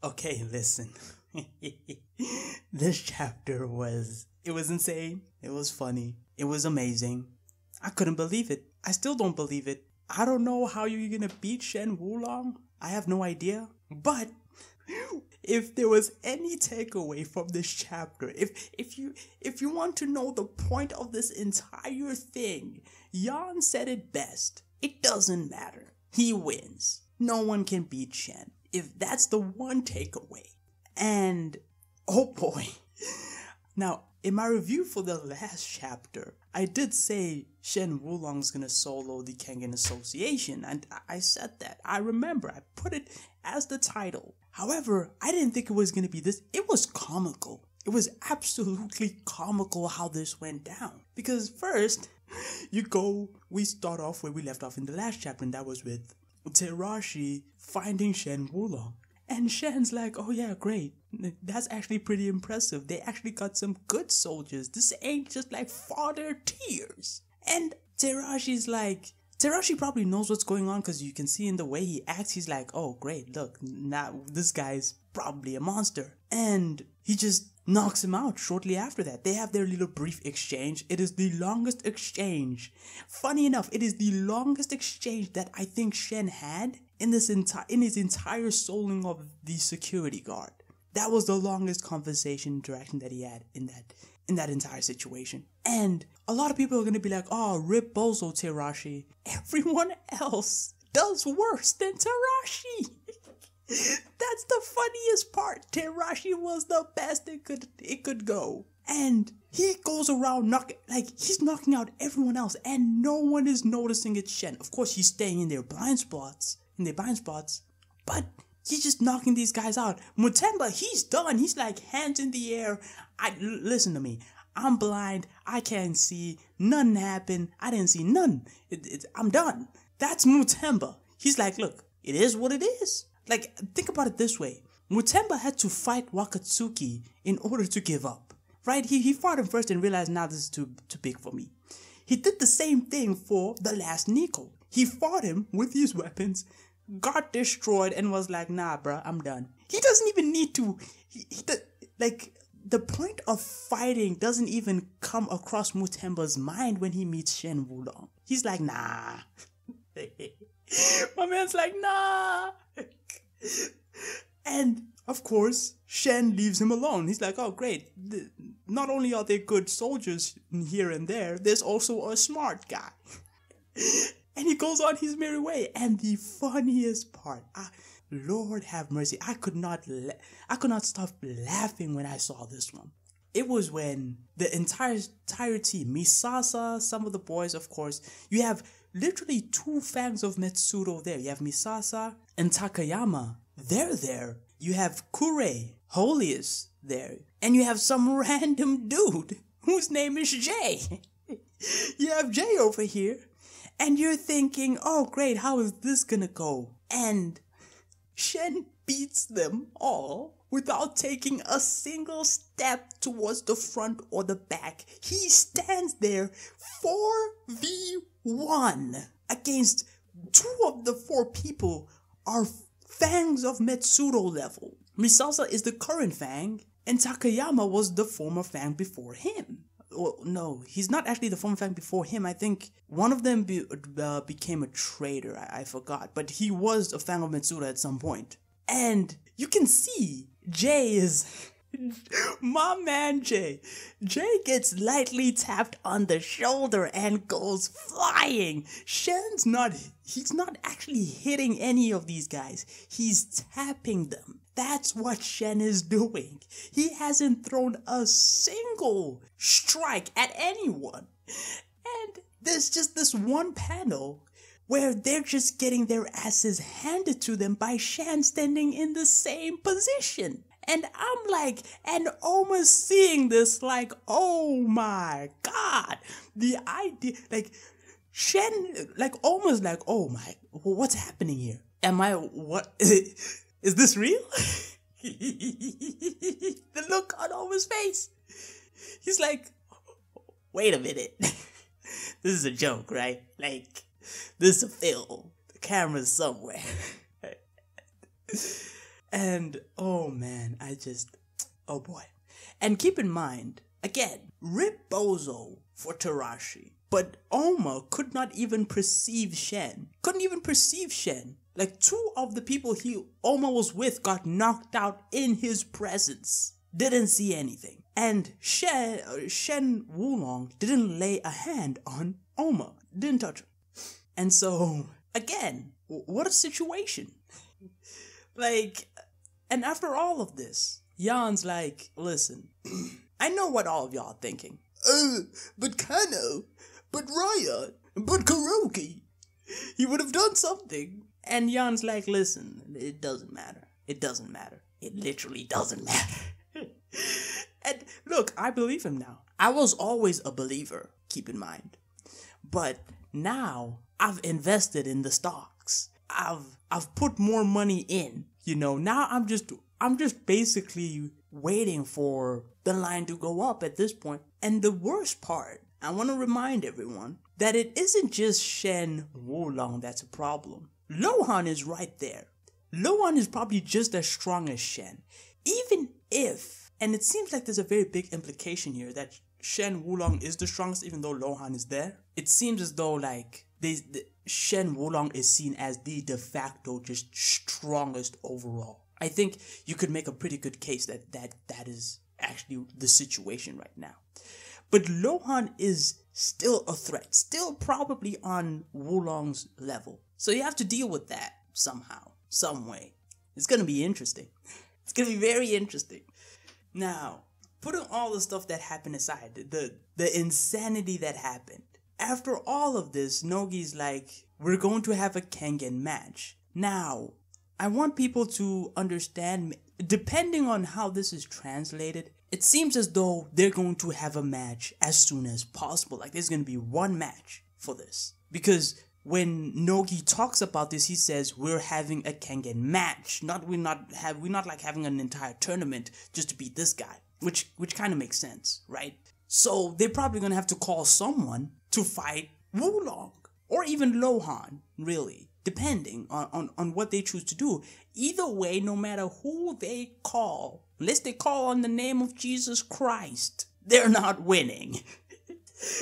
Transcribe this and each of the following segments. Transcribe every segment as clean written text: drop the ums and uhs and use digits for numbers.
Okay, listen. This chapter it was insane. It was funny. It was amazing. I couldn't believe it. I still don't believe it. I don't know how you're gonna beat Shen Wulong. I have no idea. But if there was any takeaway from this chapter, if you want to know the point of this entire thing, Jan said it best. It doesn't matter. He wins. No one can beat Shen. If that's the one takeaway. And oh boy. Now, in my review for the last chapter, I did say Shen Wulong's gonna solo the Kengan Association, and I said that. I remember, I put it as the title. However, I didn't think it was gonna be this. It was comical. It was absolutely comical how this went down. Because first, we start off where we left off in the last chapter, and that was with Terashi finding Shen Wulong. And Shen's like, oh yeah, great. That's actually pretty impressive. They actually got some good soldiers. This ain't just like fodder tears. And Terashi probably knows what's going on because you can see in the way he acts, he's like, oh great, look, now this guy's probably a monster. And he just knocks him out shortly after that. They have their little brief exchange. It is the longest exchange. Funny enough, it is the longest exchange that I think Shen had in his entire soloing of the security guard. That was the longest conversation interaction that he had in that entire situation. And a lot of people are gonna be like, oh, rip Bozo Terashi. Everyone else does worse than Terashi. That's the funniest part. Terashi was the best it could go. And he goes around he's knocking out everyone else and no one is noticing it's Shen. Of course, he's staying in their blind spots, but he's just knocking these guys out. Mutemba, he's done. He's like hands in the air. Listen to me. I'm blind. I can't see. Nothing happened. I didn't see none. I'm done. That's Mutemba. He's like, look, it is what it is. Like, think about it this way. Mutemba had to fight Wakatsuki in order to give up. Right? He fought him first and realized, now this is too big for me. He did the same thing for the last Nico. He fought him with his weapons, got destroyed, and was like, nah, bruh, I'm done. He doesn't even need to. The point of fighting doesn't even come across Mutemba's mind when he meets Shen Wulong. He's like, nah. My man's like, nah. And, of course, Shen leaves him alone. He's like, oh, great. Not only are there good soldiers here and there, there's also a smart guy. And he goes on his merry way. And the funniest part, Lord have mercy, I could not stop laughing when I saw this one. It was when the entire team, Misasa, some of the boys, of course, you have literally two fangs of Metsuro there. You have Misasa and Takayama. They're there. You have Kure, Holius, there. And you have some random dude whose name is Jay. You have Jay over here. And you're thinking, oh great, how is this gonna go? And Shen beats them all without taking a single step towards the front or the back. He stands there 4v1 against 2 of the 4 people are fangs of Metsuro level. Misasa is the current fang, and Takayama was the former fang before him. Well, no, he's not actually the former fang before him. I think one of them became a traitor. I forgot. But he was a fang of Metsuro at some point. And you can see Jay is... My man Jay. Jay gets lightly tapped on the shoulder and goes flying. He's not actually hitting any of these guys. He's tapping them. That's what Shen is doing. He hasn't thrown a single strike at anyone. And there's just this one panel where they're just getting their asses handed to them by Shen standing in the same position. And I'm like, and almost seeing this like, oh my God. The idea, like, Shen, like, almost like, oh my, what's happening here? What, is this real? The look on Oma's face. He's like, wait a minute. This is a joke, right? Like, this is a film. The camera's somewhere. And oh man, oh boy. And keep in mind, again, Rip Bozo for Tarashi. But Oma could not even perceive Shen. Couldn't even perceive Shen. Like, 2 of the people Oma was with got knocked out in his presence. Didn't see anything. And Shen Wulong didn't lay a hand on Oma. Didn't touch him. And so, again, what a situation. Like, and after all of this, Jan's like, listen, I know what all of y'all are thinking. But Kano, but Raya, but Kuroki, he would have done something. And Jan's like, listen, it doesn't matter. It doesn't matter. It literally doesn't matter. And look, I believe him now. I was always a believer, keep in mind. But now I've invested in the stocks. I've put more money in. You know, now I'm just basically waiting for the line to go up at this point. And the worst part, I want to remind everyone that it isn't just Shen Wulong that's a problem. Lohan is right there. Lohan is probably just as strong as Shen. Even if, and it seems like there's a very big implication here that Shen Wulong is the strongest even though Lohan is there. It seems as though like Shen Wulong is seen as the de facto just strongest overall. I think you could make a pretty good case that is actually the situation right now. But Lohan is still a threat, still probably on Wulong's level. So you have to deal with that somehow, some way. It's going to be interesting. It's going to be very interesting. Now, putting all the stuff that happened aside, the insanity that happened, after all of this, Nogi's like, we're going to have a Kengan match. Now, I want people to understand, depending on how this is translated, it seems as though they're going to have a match as soon as possible. Like, there's going to be one match for this. Because when Nogi talks about this, he says, we're having a Kengan match. We're not like having an entire tournament just to beat this guy. Which kind of makes sense, right? So they're probably going to have to call someone to fight Wulong. Or even Lohan, really. Depending on what they choose to do. Either way, no matter who they call, unless they call on the name of Jesus Christ, they're not winning.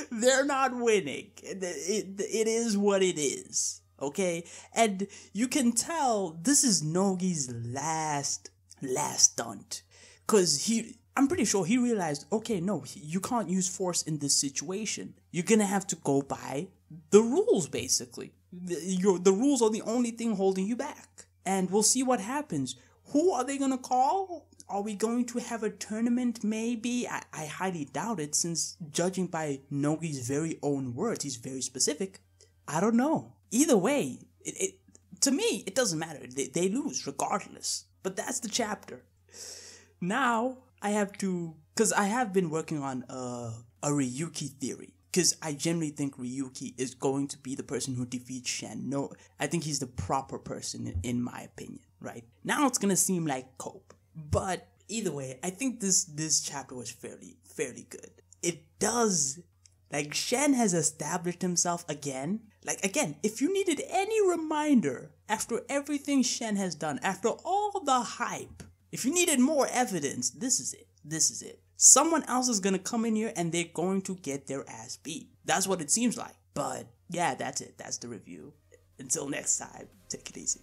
They're not winning. It is what it is. Okay? And you can tell this is Nogi's last stunt. Because I'm pretty sure he realized, okay, no, you can't use force in this situation. You're gonna have to go by the rules, basically. The rules are the only thing holding you back. And we'll see what happens. Who are they gonna call? Are we going to have a tournament, maybe? I highly doubt it, since judging by Nogi's very own words, he's very specific. I don't know. Either way, to me, it doesn't matter. They lose regardless. But that's the chapter. Now, I have to... Because I have been working on a Ryuki theory. Because I generally think Ryuki is going to be the person who defeats Shen. No, I think he's the proper person in my opinion, right? Now it's going to seem like Cope. But either way, I think this chapter was fairly good. It does... Like, Shen has established himself again. Like, again, if you needed any reminder after everything Shen has done, after all the hype, if you needed more evidence, this is it. This is it. Someone else is going to come in here and they're going to get their ass beat. That's what it seems like. But, yeah, that's it. That's the review. Until next time, take it easy.